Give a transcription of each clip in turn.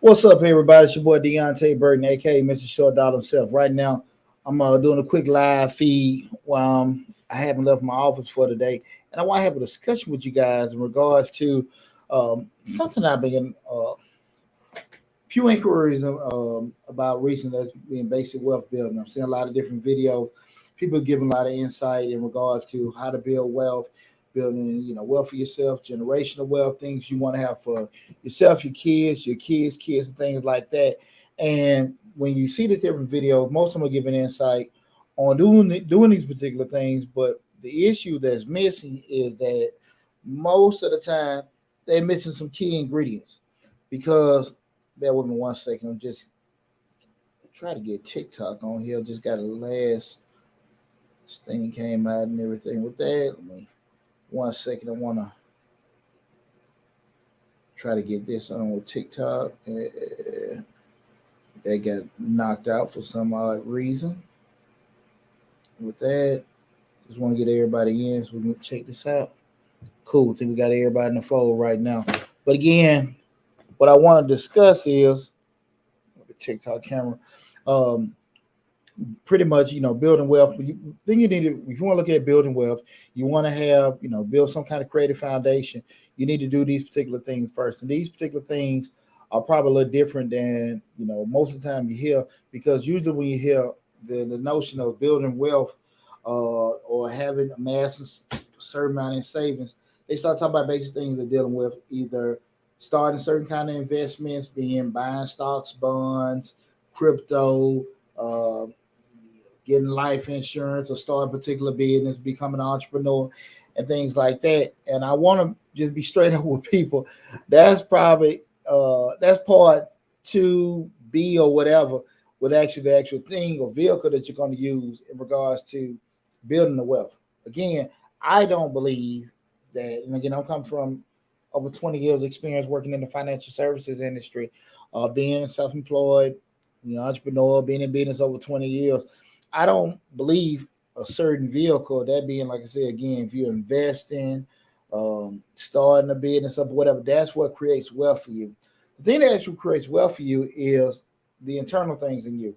What's up, everybody? It's your boy Deonte Burden, aka Mr. Short Dollar himself. Right now, I'm doing a quick live feed. I haven't left my office for today, and I want to have a discussion with you guys in regards to something I've been getting few inquiries about recently that's being basic wealth building. I'm seeing a lot of different videos, people giving a lot of insight in regards to how to build wealth, building wealth for yourself, generational wealth, things you want to have for yourself, your kids, and things like that. And when you see the different videos, most of them are giving insight on doing these particular things. But the issue that's missing is that most of the time they're missing some key ingredients because bear with me 1 second. I'm just trying to get TikTok on here. Just got a last this thing came out and everything with that. Let me 1 second. I want to try to get this on with TikTok. That got knocked out for some odd reason. With that, just want to get everybody in so we can check this out. Cool. I think we got everybody in the fold right now. But again, what I want to discuss is the TikTok camera. Pretty much, building wealth. Then you need to, if you want to look at building wealth, you want to have, build some kind of creative foundation. You need to do these particular things first. And these particular things are probably a little different than, most of the time you hear, because usually when you hear the notion of building wealth or having amassing a certain amount in savings, they start talking about basic things they're dealing with, either starting certain kind of investments, being buying stocks, bonds, crypto, getting life insurance, or starting a particular business, becoming an entrepreneur, and things like that. And I want to just be straight up with people. That's probably that's part 2B or whatever, with actually the actual thing or vehicle that you're going to use in regards to building the wealth. Again, I don't believe that, and again, I'm coming from over 20 years experience working in the financial services industry, being self-employed, entrepreneur, being in business over 20 years. I don't believe a certain vehicle, that being, like I said, again, if you're investing, starting a business up, whatever, that's what creates wealth for you. The thing that actually creates wealth for you is the internal things in you.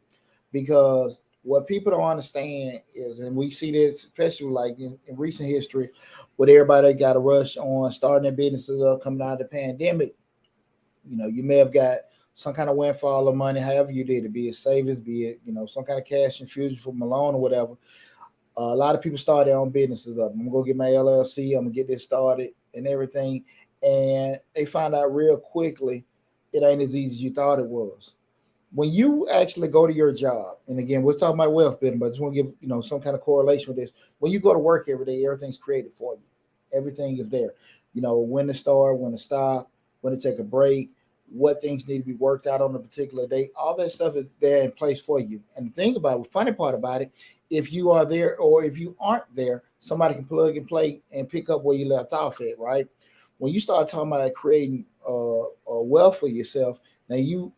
Because what people don't understand is, and we see this especially like in recent history, with everybody got a rush on starting their businesses up coming out of the pandemic, you may have got some kind of windfall of money, however you did it, be it savings, be it, some kind of cash infusion from a loan or whatever. A lot of people start their own businesses up. I'm going to go get my LLC. I'm going to get this started and everything. And they find out real quickly it ain't as easy as you thought it was. When you actually go to your job, and again, we're talking about wealth building, but I just want to give, some kind of correlation with this. When you go to work every day, everything's created for you. Everything is there. When to start, when to stop, when to take a break, what things need to be worked out on a particular day. All that stuff is there in place for you. And the thing about it, the funny part about it, if you are there or if you aren't there, somebody can plug and play and pick up where you left off at, right? When you start talking about creating wealth for yourself, now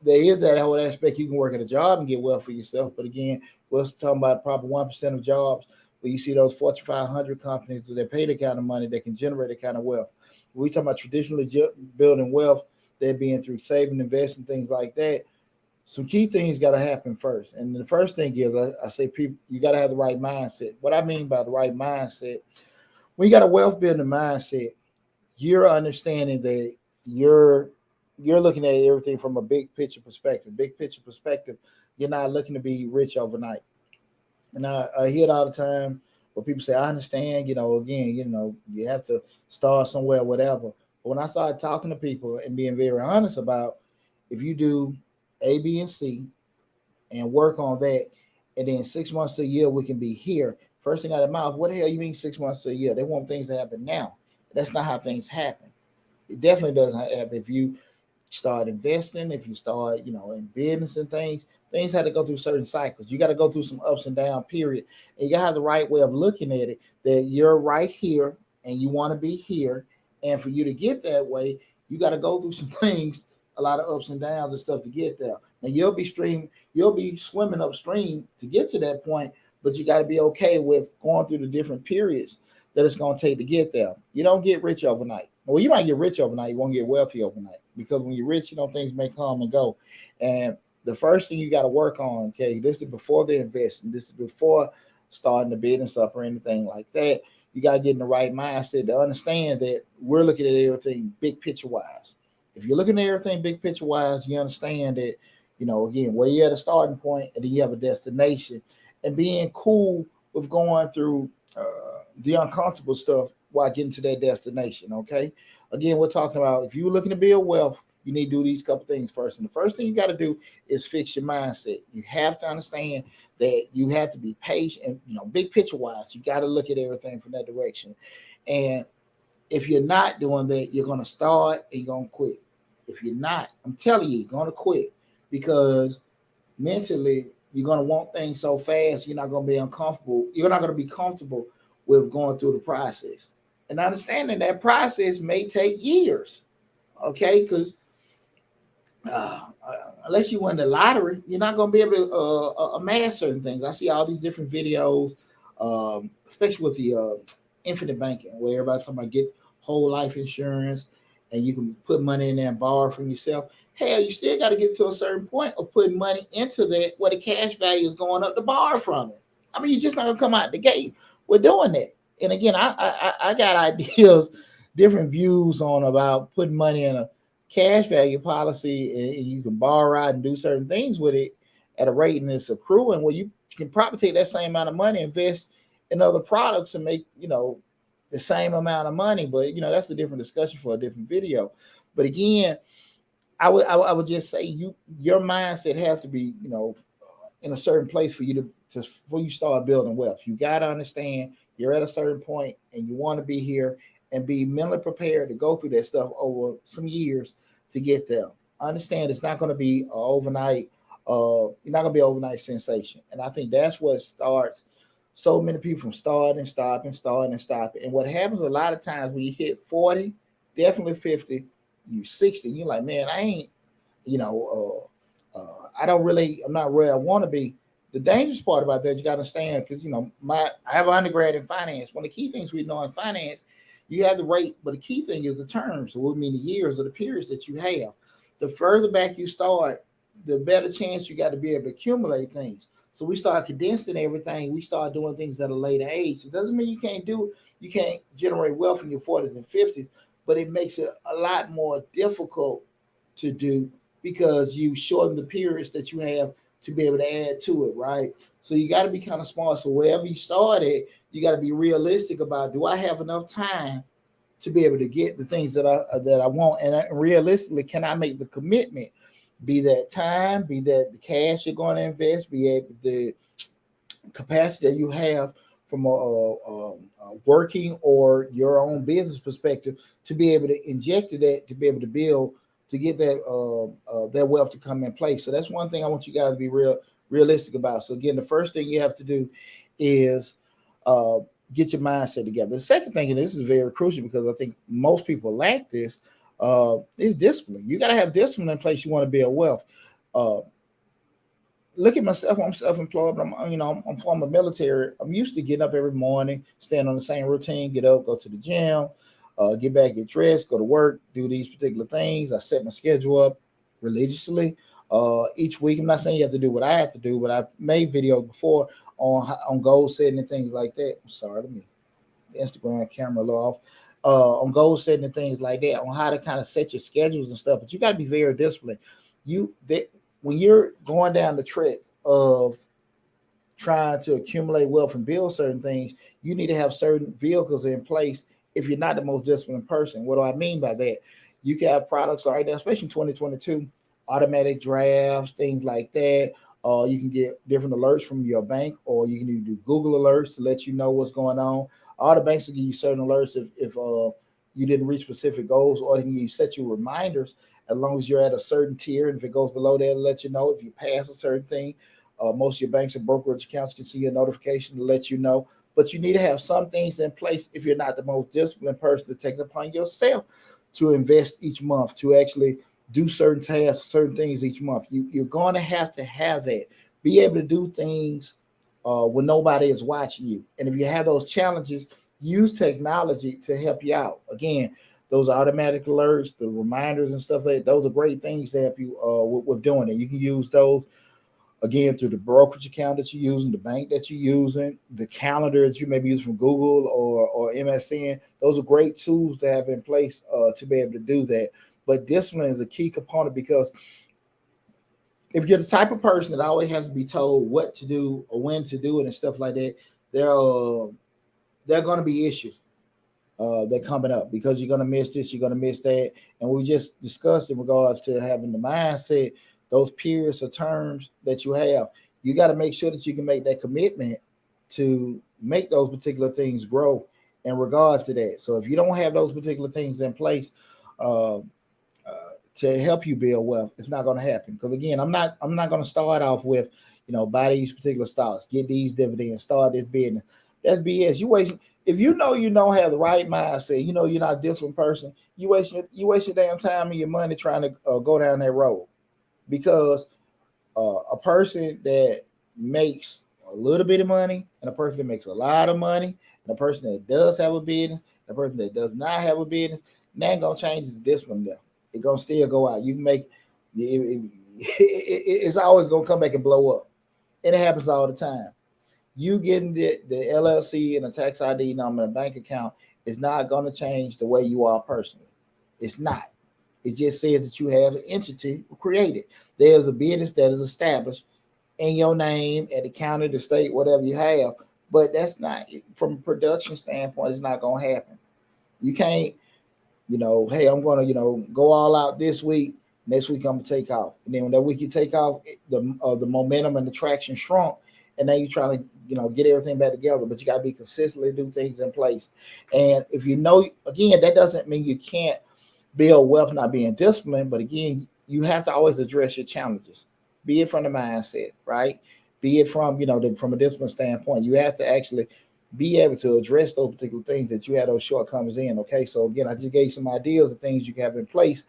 there is that whole aspect. You can work at a job and get wealth for yourself. But again, we're talking about probably 1% of jobs where you see those Fortune 500 companies that pay the kind of money that can generate the kind of wealth. When we talk about traditionally building wealth, that being through saving, investing, things like that. Some key things got to happen first. And the first thing is, I say, people, you got to have the right mindset. What I mean by the right mindset, when you got a wealth building mindset, you're understanding that you're looking at everything from a big picture perspective. Big picture perspective, you're not looking to be rich overnight. And I hear it all the time where people say, I understand, again, you have to start somewhere, whatever. But when I started talking to people and being very honest about, if you do A, B, and C and work on that, and then 6 months to a year, we can be here. First thing out of their mouth, what the hell you mean 6 months to a year? They want things to happen now. That's not how things happen. It definitely doesn't happen. If you start investing, if you start, in business and things have to go through certain cycles. You got to go through some ups and down period. And you got to have the right way of looking at it, that you're right here and you want to be here. And for you to get that way, you got to go through some things, a lot of ups and downs and stuff to get there. And you'll be swimming upstream to get to that point, but you got to be okay with going through the different periods that it's going to take to get there. You don't get rich overnight. Well, you might get rich overnight. You won't get wealthy overnight because when you're rich, things may come and go. And the first thing you got to work on, okay, this is before the investing. This is before starting the business up or anything like that. You got to get in the right mindset to understand that we're looking at everything big picture wise. If you're looking at everything big picture wise, you understand that, again, where you're at a starting point and then you have a destination and being cool with going through the uncomfortable stuff while getting to that destination. Okay. Again, we're talking about if you're looking to build wealth, you need to do these couple things first. And the first thing you got to do is fix your mindset. You have to understand that you have to be patient and, big picture wise, you got to look at everything from that direction. And if you're not doing that, you're going to start and you're going to quit. If you're not, I'm telling you, you're going to quit because mentally you're going to want things so fast, you're not going to be uncomfortable. You're not going to be comfortable with going through the process. And understanding that process may take years, okay? Because unless you win the lottery, you're not going to be able to amass certain things. I see all these different videos, especially with the infinite banking, where everybody's talking about get whole life insurance and you can put money in there and borrow from yourself. Hell, you still got to get to a certain point of putting money into that where the cash value is going up to borrow from it. I mean, you're just not going to come out the gate with doing that. And again, I got ideas, different views on about putting money in a cash value policy and you can borrow out and do certain things with it at a rate and it's accruing. Well, you can probably take that same amount of money, invest in other products and make, the same amount of money. But, that's a different discussion for a different video. But again, I would just say your mindset has to be, in a certain place for you to before you start building wealth. You got to understand you're at a certain point and you want to be here and be mentally prepared to go through that stuff over some years to get there. Understand it's not going to be an overnight, you're not going to be an overnight sensation. And I think that's what starts so many people from starting and stopping. And what happens a lot of times when you hit 40, definitely 50, you 60, you're like, man, I ain't, I'm not where I want to be. The dangerous part about that, you got to understand, because, I have an undergrad in finance. One of the key things we know in finance, you have the rate, but the key thing is the terms. So what mean the years or the periods that you have. The further back you start, the better chance you got to be able to accumulate things. So we start condensing everything. We start doing things at a later age. It doesn't mean you can't generate wealth in your 40s and 50s, but it makes it a lot more difficult to do because you shorten the periods that you have to be able to add to it, right? So you got to be kind of smart. So wherever you started, you got to be realistic about, do I have enough time to be able to get the things that I want? And realistically, can I make the commitment? Be that time, be that the cash you're going to invest, be it the capacity that you have from a working or your own business perspective to be able to inject that, to be able to build, to get that wealth to come in place. So that's one thing I want you guys to be realistic about. So again, the first thing you have to do is get your mindset together. The second thing, and this is very crucial because I think most people lack this, is discipline. You got to have discipline in place. You want to build wealth. Look at myself. I'm self-employed, but I'm from the military. I'm used to getting up every morning, staying on the same routine, get up, go to the gym, get back, get dressed, go to work, do these particular things. I set my schedule up religiously each week. I'm not saying you have to do what I have to do, but I've made videos before on goal setting and things like that. I'm sorry, let me Instagram camera a little off. On goal setting and things like that, on how to kind of set your schedules and stuff. But you got to be very disciplined. When you're going down the track of trying to accumulate wealth and build certain things, you need to have certain vehicles in place if you're not the most disciplined person. What do I mean by that? You can have products right now, especially in 2022, automatic drafts, things like that. You can get different alerts from your bank, or you can do Google alerts to let you know what's going on. All the banks will give you certain alerts if you didn't reach specific goals, or they can set you reminders as long as you're at a certain tier. And if it goes below that, it'll let you know. If you pass a certain thing, most of your banks and brokerage accounts can see a notification to let you know. But you need to have some things in place if you're not the most disciplined person to take it upon yourself to invest each month, to actually do certain tasks, certain things each month. You're going to have that. Be able to do things when nobody is watching you. And if you have those challenges, use technology to help you out. Again, those automatic alerts, the reminders and stuff like that, those are great things to help you with doing it. You can use those again through the brokerage account that you're using, the bank that you're using, the calendar that you may be using from Google or MSN. Those are great tools to have in place to be able to do that. But discipline is a key component, because if you're the type of person that always has to be told what to do or when to do it and stuff like that, there are going to be issues that coming up, because you're going to miss this, you're going to miss that. And we just discussed in regards to having the mindset, those periods or terms that you have, you got to make sure that you can make that commitment to make those particular things grow in regards to that. So if you don't have those particular things in place to help you build wealth, it's not going to happen. Because again, I'm not going to start off with, buy these particular stocks, get these dividends, start this business. That's BS. You waste. If you don't have the right mindset, you're not a disciplined person, you waste your damn time and your money trying to go down that road. Because a person that makes a little bit of money, and a person that makes a lot of money, and a person that does have a business, and a person that does not have a business, that ain't gonna change the discipline there. It's gonna still go out. You can make it's always gonna come back and blow up, and it happens all the time. You getting the LLC and a tax ID number and a bank account is not going to change the way you are personally. It's not. It just says that you have an entity created. There's a business that is established in your name at the county, the state, whatever you have. But that's not, from a production standpoint, it's not going to happen. You can't, hey, I'm going to, go all out this week. Next week I'm going to take off. And then when that week you take off, the momentum and the traction shrunk. And now you're trying to, get everything back together, but you got to be consistently do things in place. And if again, that doesn't mean you can't build wealth not being disciplined, but again, you have to always address your challenges, be it from the mindset, right? Be it from, from a discipline standpoint. You have to actually be able to address those particular things that you had those shortcomings in. Okay. So again, I just gave you some ideas of things you can have in place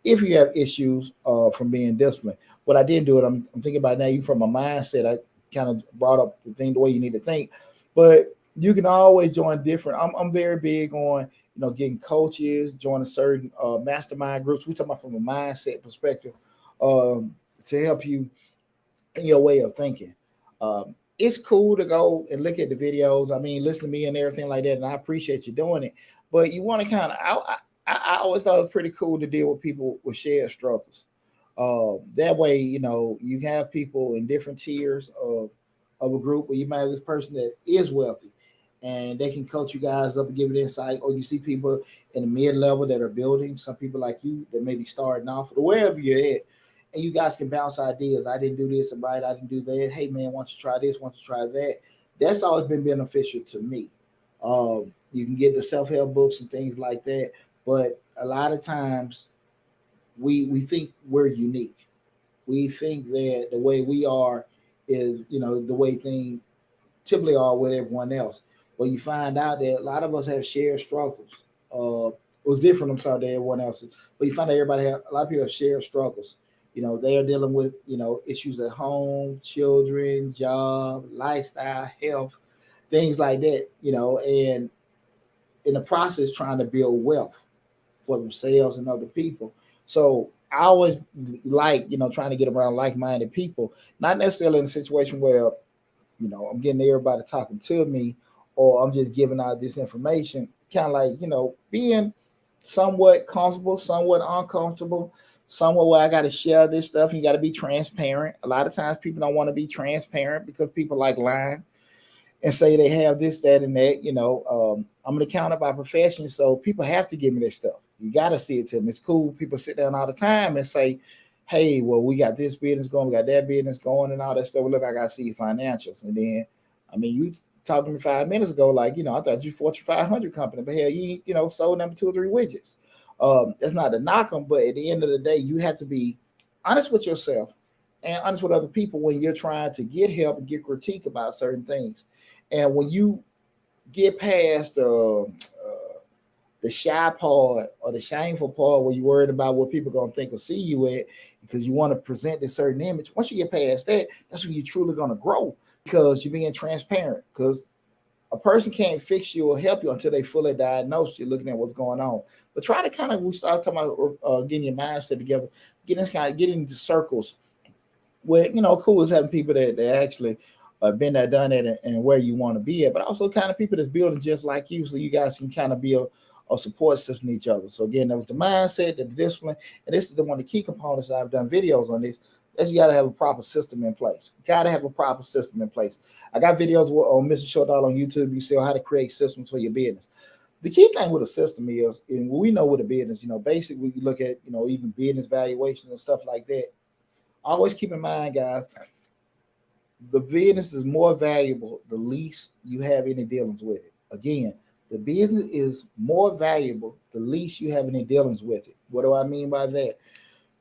if you have issues from being disciplined. What I didn't do it, I'm thinking about now, even from a mindset, I kind of brought up the way you need to think, but you can always join different. I'm very big on, getting coaches, joining certain mastermind groups. We're talking about from a mindset perspective to help you in your way of thinking. It's cool to go and look at the videos. I mean, listen to me and everything like that. And I appreciate you doing it, but you want to kind of, I always thought it was pretty cool to deal with people with shared struggles. That way, you can have people in different tiers of a group, where you might have this person that is wealthy and they can coach you guys up and give it insight, or you see people in the mid-level that are building, some people like you that may be starting off or wherever you're at, and you guys can bounce ideas. I didn't do this right, I didn't do that. Hey man, why don't you try this? Why don't you try that? That's always been beneficial to me. You can get the self-help books and things like that, but a lot of times we think we're unique. We think that the way we are is, the way things typically are with everyone else. Well, you find out that a lot of us have shared struggles. It was different, I'm sorry, than everyone else's. But you find out a lot of people have shared struggles. They are dealing with, issues at home, children, job, lifestyle, health, things like that, and in the process trying to build wealth for themselves and other people. So I always like, trying to get around like-minded people, not necessarily in a situation where, I'm getting everybody talking to me or I'm just giving out this information, kind of like, being somewhat comfortable, somewhat uncomfortable, somewhere where I got to share this stuff. You got to be transparent. A lot of times people don't want to be transparent because people like lying and say they have this, that, and that. I'm an accountant by profession, so people have to give me this stuff. You got to see it to them. It's cool. People sit down all the time and say, hey, well, we got this business going, we got that business going and all that stuff. Well, look, I got to see your financials. And then, you talked to me 5 minutes ago, like, I thought you Fortune 500 company, but hell, you sold number 2 or 3 widgets. That's not to knock them, but at the end of the day, you have to be honest with yourself and honest with other people when you're trying to get help and get critique about certain things. And when you get past the shy part or the shameful part where you're worried about what people are going to think or see you at because you want to present this certain image, once you get past that, that's when you're truly going to grow because you're being transparent. Because A person can't fix you or help you until they fully diagnose you, looking at what's going on. But try to kind of, we start talking about getting your mindset together, getting into circles where, cool is having people that actually been there, done it, and where you want to be at, but also kind of people that's building just like you, so you guys can kind of be a support system to each other. So again, that was the mindset, the discipline, and this is the one of the key components that I've done videos on this. Is you got to have a proper system in place. Got to have a proper system in place. I got videos on Mr. Short Dollar on YouTube. You see how to create systems for your business. The key thing with a system is, and we know with a business, basically we look at, even business valuations and stuff like that. Always keep in mind, guys, the business is more valuable the least you have any dealings with it. Again, the business is more valuable the least you have any dealings with it. What do I mean by that?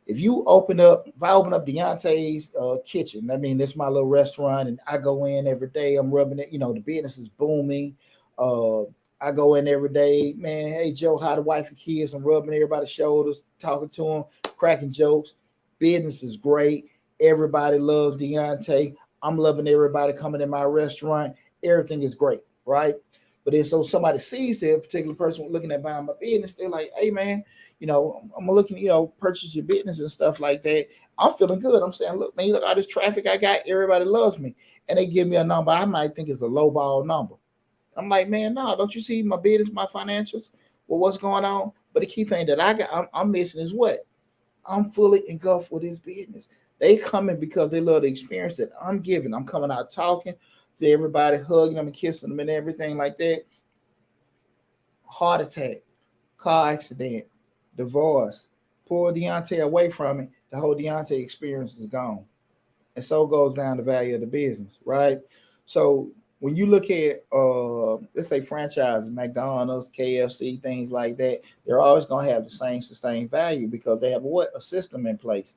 If I open up Deonte's kitchen, I mean, this is my little restaurant, and I go in every day, I'm rubbing it, the business is booming. I go in every day, man, hey, Joe, how the wife and kids? I'm rubbing everybody's shoulders, talking to them, cracking jokes. Business is great. Everybody loves Deonte. I'm loving everybody coming in my restaurant. Everything is great, right? But then so somebody sees that particular person looking at buying my business, they're like, hey, man, I'm looking, purchase your business and stuff like that. I'm feeling good. I'm saying, look, man, look all this traffic I got. Everybody loves me. And they give me a number I might think is a lowball number. I'm like, man, no, don't you see my business, my financials? Well, what's going on? But the key thing that I'm missing is what? I'm fully engulfed with this business. They coming because they love the experience that I'm giving. I'm coming out talking to everybody, hugging them and kissing them and everything like that. Heart attack, car accident, divorce, pull Deonte away from it, the whole Deonte experience is gone. And so goes down the value of the business, right? So when you look at, let's say franchises, McDonald's, KFC, things like that, they're always going to have the same sustained value because they have a system in place.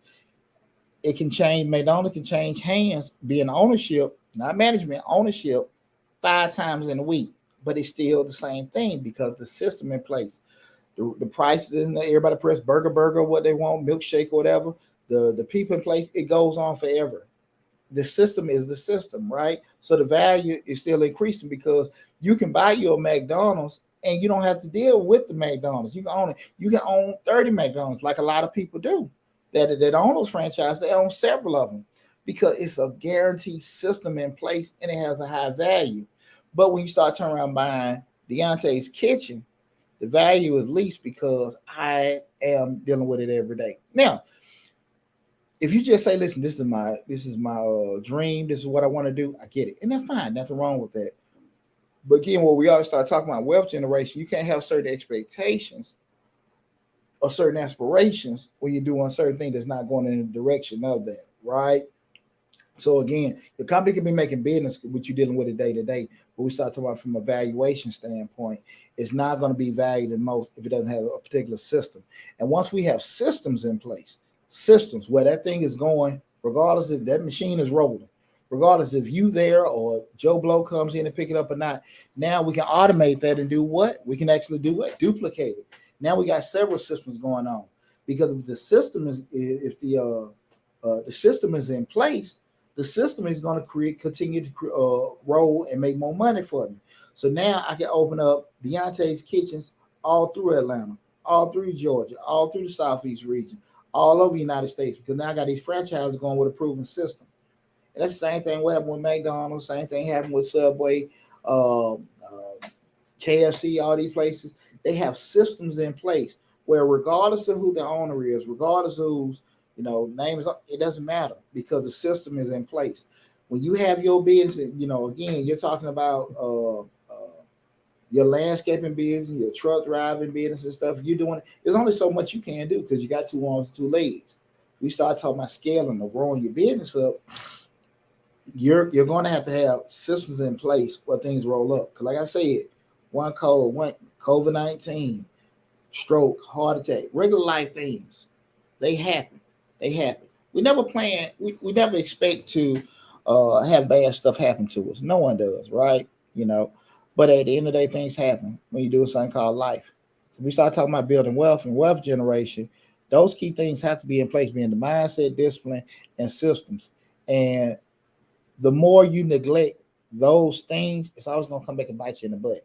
It can change, McDonald's can change hands, being ownership, not management, ownership 5 times in a week, but it's still the same thing because the system in place. The prices in there, everybody press burger, what they want, milkshake, whatever. The people in place, it goes on forever. The system is the system, right? So the value is still increasing because you can buy your McDonald's and you don't have to deal with the McDonald's. You can own it. You can own 30 McDonald's like a lot of people do that own those franchises. They own several of them because it's a guaranteed system in place and it has a high value. But when you start turning around buying Deonte's kitchen, the value is least because I am dealing with it every day. Now, if you just say, listen, this is my dream, this is what I want to do, I get it. And that's fine, nothing wrong with that. But again, when we always start talking about wealth generation, you can't have certain expectations or certain aspirations when you're doing certain things that's not going in the direction of that, right? So again, the company can be making business, which you're dealing with it day to day, but we start talking about from a valuation standpoint, it's not going to be valued the most if it doesn't have a particular system. And once we have systems in place, systems where that thing is going, regardless if that machine is rolling, regardless if you there or Joe Blow comes in and pick it up or not, now we can automate that and do what? We can actually do what? Duplicate it. Now we got several systems going on because if the system is, the system is in place, the system is going to continue to roll and make more money for me. So now I can open up Deonte's kitchens all through Atlanta, all through Georgia, all through the Southeast region, all over the United States, because now I got these franchises going with a proven system. And that's the same thing what happened with McDonald's, same thing happened with Subway, KFC, all these places. They have systems in place where regardless of who the owner is, regardless of whose name is, it doesn't matter because the system is in place. When you have your business, again, you're talking about your landscaping business, your truck driving business and stuff. You're doing, there's only so much you can do because you got 2 arms and 2 legs. We start talking about scaling or growing your business up. You're going to have systems in place where things roll up. Because like I said, one COVID-19, stroke, heart attack, regular life things, they happen. We never plan. We never expect to have bad stuff happen to us. No one does, right? But at the end of the day, things happen when you do something called life. So we start talking about building wealth and wealth generation. Those key things have to be in place, being the mindset, discipline, and systems. And the more you neglect those things, it's always gonna come back and bite you in the butt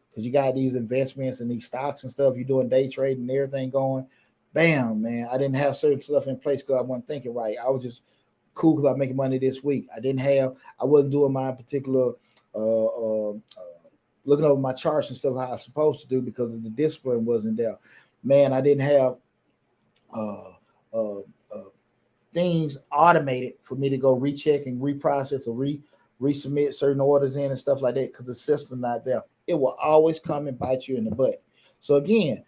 because you got these investments and these stocks and stuff. You're doing day trading and everything going. Bam, man! I didn't have certain stuff in place because I wasn't thinking right. I was just cool because I'm making money this week. I wasn't doing my particular looking over my charts and stuff how I was supposed to do because the discipline wasn't there. Man, I didn't have uh, uh, uh, things automated for me to go recheck and reprocess or resubmit certain orders in and stuff like that because the system not there. It will always come and bite you in the butt. So again,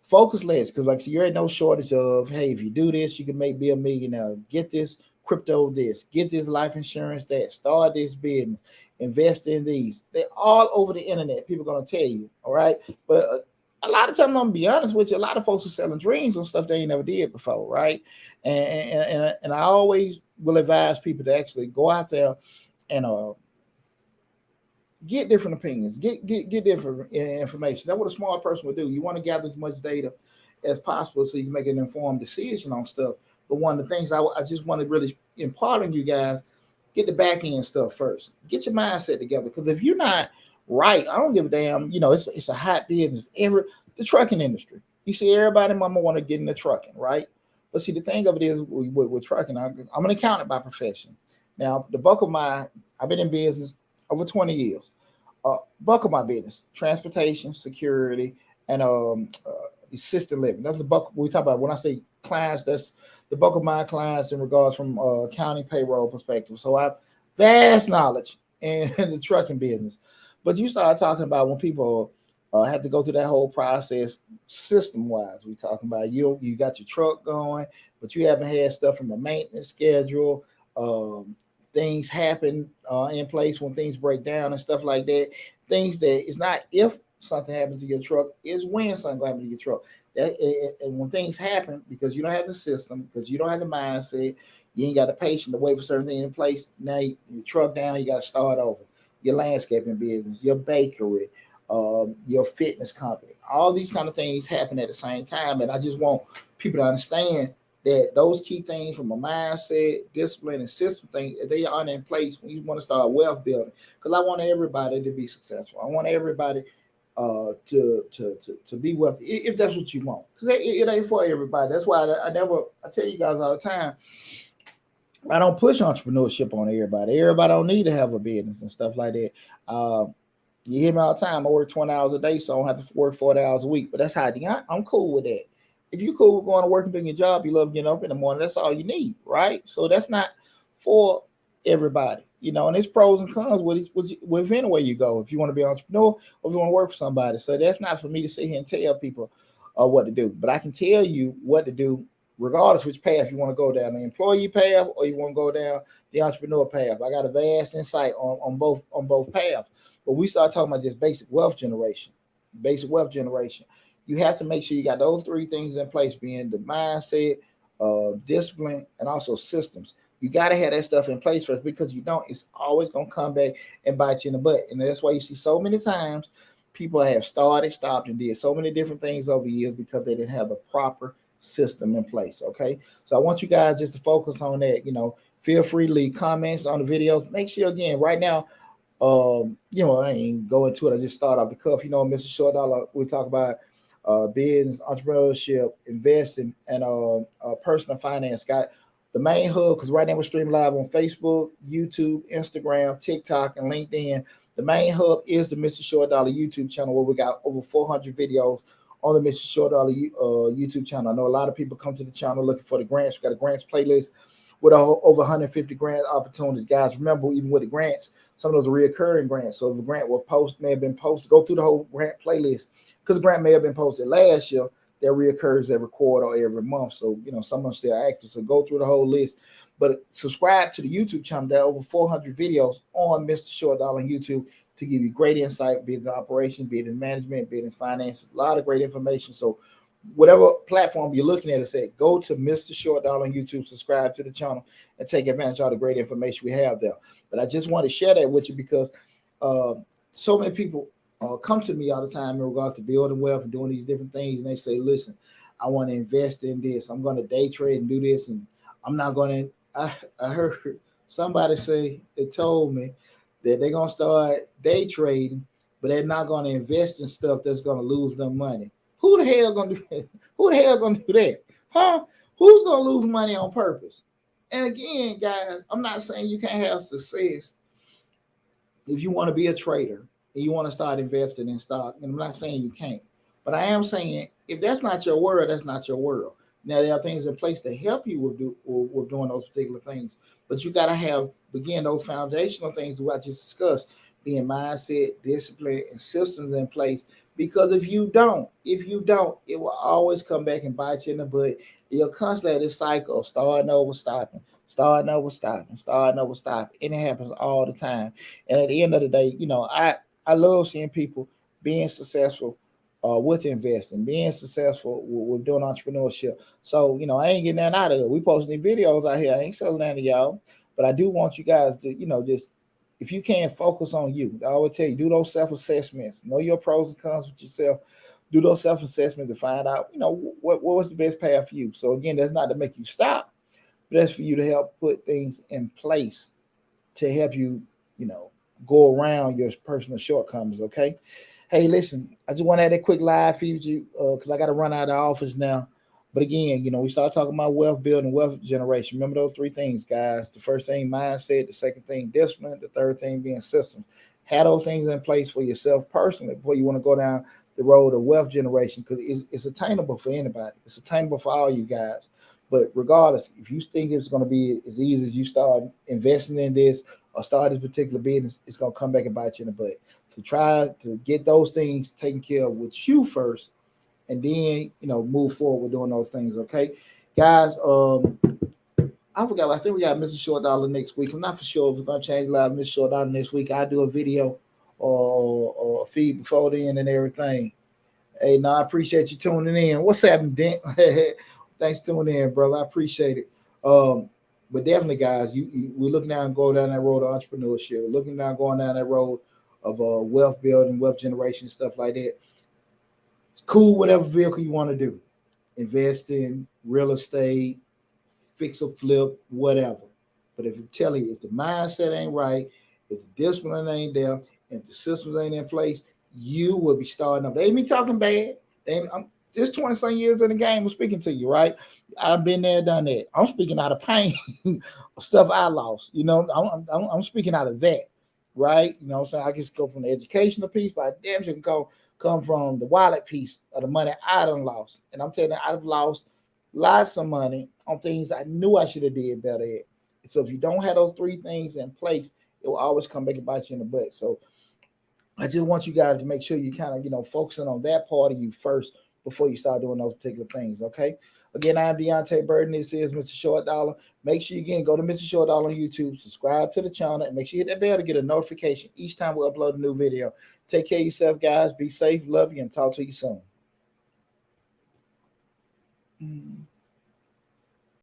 focus less because like you're in no shortage of hey, if you do this, you can be a millionaire. Get this crypto, this, get this life insurance, that, start this business, invest in these. They're all over the internet. People are gonna tell you, all right. But a lot of times, I'm gonna be honest with you. A lot of folks are selling dreams on stuff they ain't never did before, right? And I always will advise people to actually go out there and get different opinions, get different information. That's what a smart person would do. You want to gather as much data as possible so you can make an informed decision on stuff. But one of the things I just want to really impart on you guys, get the back end stuff first. Get your mindset together. Because if you're not right, I don't give a damn. It's a hot business. The trucking industry. You see, everybody mama want to get into trucking, right? But see, the thing of it is with trucking, I'm an accountant by profession. Now, the bulk of I've been in business over 20 years. Bulk of my business, transportation, security, and assisted living. That's the bulk we talk about. When I say clients, that's the bulk of my clients in regards from accounting payroll perspective. So I have vast knowledge in the trucking business. But you start talking about when people have to go through that whole process system wise. We talking about you got your truck going, but you haven't had stuff from a maintenance schedule. Things happen in place when things break down and stuff like that. Things that it's not if something happens to your truck, is when something happens to your truck. And when things happen, because you don't have the system, because you don't have the mindset, you ain't got the patience to wait for certain things in place. Now your truck down, you got to start over. Your landscaping business, your bakery, your fitness company, all these kind of things happen at the same time. And I just want people to understand that those key things from a mindset, discipline, and system thing, they aren't in place when you want to start wealth building. Because I want everybody to be successful. I want everybody to be wealthy if that's what you want. Because it ain't for everybody. That's why I tell you guys all the time. I don't push entrepreneurship on everybody. Everybody don't need to have a business and stuff like that. You hear me all the time. I work 20 hours a day, so I don't have to work 40 hours a week. But that's how I'm cool with that. If you're cool with going to work and doing your job, you love getting up in the morning, that's all you need, right? So that's not for everybody, and there's pros and cons with any way you go. If you want to be an entrepreneur or if you want to work for somebody. So that's not for me to sit here and tell people what to do. But I can tell you what to do regardless which path you want to go down, the employee path or you want to go down the entrepreneur path. I got a vast insight on both paths. But we start talking about just basic wealth generation. You have to make sure you got those three things in place, being the mindset, discipline, and also systems. You got to have that stuff in place first, because you don't, it's always going to come back and bite you in the butt. And that's why you see so many times people have started, stopped, and did so many different things over the years because they didn't have the proper system in place. Okay. So I want you guys just to focus on that. Feel free to leave comments on the videos. Make sure, again, right now, I ain't go into it. I just start off the cuff. Mr. Short Dollar, we talk about business, entrepreneurship, investing, and personal finance. Got the main hub, because right now we're streaming live on Facebook, YouTube, Instagram, TikTok, and LinkedIn. The main hub is the Mr. Short Dollar YouTube channel, where we got over 400 videos on the Mr. Short Dollar YouTube channel. I know a lot of people come to the channel looking for the grants. We got a grants playlist with over 150 grant opportunities. Guys, remember, even with the grants, some of those are reoccurring grants. So if a grant may have been posted, go through the whole grant playlist, because the grant may have been posted last year, that reoccurs every quarter or every month. So, some of them still active. So go through the whole list. But subscribe to the YouTube channel. There are over 400 videos on Mr. Short Dollar on YouTube to give you great insight, be it in operation, be it in management, be it in finances, a lot of great information. So whatever platform you're looking at, go to Mr. Short Dollar on YouTube, subscribe to the channel, and take advantage of all the great information we have there. But I just want to share that with you because so many people come to me all the time in regards to building wealth and doing these different things. And they say, listen, I want to invest in this. I'm going to day trade and do this. And I'm not going to, I heard somebody say, they told me that they're gonna start day trading, but they're not gonna invest in stuff that's gonna lose them money. Who the hell gonna do that? Who the hell gonna do that? Huh? Who's gonna lose money on purpose? And again, guys, I'm not saying you can't have success if you want to be a trader and you want to start investing in stock. And I'm not saying you can't, but I am saying if that's not your world, that's not your world. Now there are things in place to help you with doing those particular things, but you got to have again those foundational things that I just discussed, being mindset, discipline, and systems in place. Because if you don't, it will always come back and bite you in the butt. You'll constantly have this cycle of starting over, stopping, starting over, stopping, starting over, stopping, and it happens all the time. And at the end of the day, I love seeing people being successful with investing, being successful with doing entrepreneurship. So, I ain't getting that out of it. We posting these videos out here. I ain't selling that to y'all, but I do want you guys to, just if you can focus on you. I always tell you, do those self-assessments, know your pros and cons with yourself, do those self-assessments to find out, what was the best path for you. So again, that's not to make you stop, but that's for you to help put things in place to help you, go around your personal shortcomings. Okay. Hey, listen, I just want to add a quick live feed you because I got to run out of the office now. But again, we start talking about wealth building, wealth generation. Remember those three things, guys. The first thing, mindset. The second thing, discipline. The third thing being systems. Have those things in place for yourself personally before you want to go down the road of wealth generation, because it's attainable for anybody. It's attainable for all you guys. But regardless, if you think it's going to be as easy as you start investing in this or start this particular business, it's going to come back and bite you in the butt. So try to get those things taken care of with you first, and then move forward with doing those things. Okay, guys. I forgot. I think we got Mr. Short Dollar next week. I'm not for sure if we're gonna change live Mr. Short Dollar next week. I do a video or a feed before then and everything. Hey, no, I appreciate you tuning in. What's happening, Dent? Thanks for tuning in, brother. I appreciate it. But definitely, guys, we're looking down and go down that road of entrepreneurship. We're looking down, going down that road of wealth building, wealth generation, stuff like that. It's cool, whatever vehicle you want to do. Invest in real estate, fix or flip, whatever. But if I'm telling you, if the mindset ain't right, if the discipline ain't there, if the systems ain't in place, you will be starting up. They ain't me talking bad. I'm just 20 some years in the game. I'm speaking to you, right? I've been there, done that. I'm speaking out of pain, stuff I lost. I'm speaking out of that, right? I'm saying I just go from the educational piece, but I damn sure can come from the wallet piece of the money I done lost. And I'm telling you, I've lost lots of money on things I knew I should have did better at. So if you don't have those three things in place, it will always come back and bite you in the butt. So I just want you guys to make sure you kind of, focusing on that part of you first before you start doing those particular things. Okay. Again, I'm Deonte Burden. This is Mr. Short Dollar. Make sure you again go to Mr. Short Dollar on YouTube, subscribe to the channel, and make sure you hit that bell to get a notification each time we upload a new video. Take care of yourself, guys. Be safe, love you, and talk to you soon.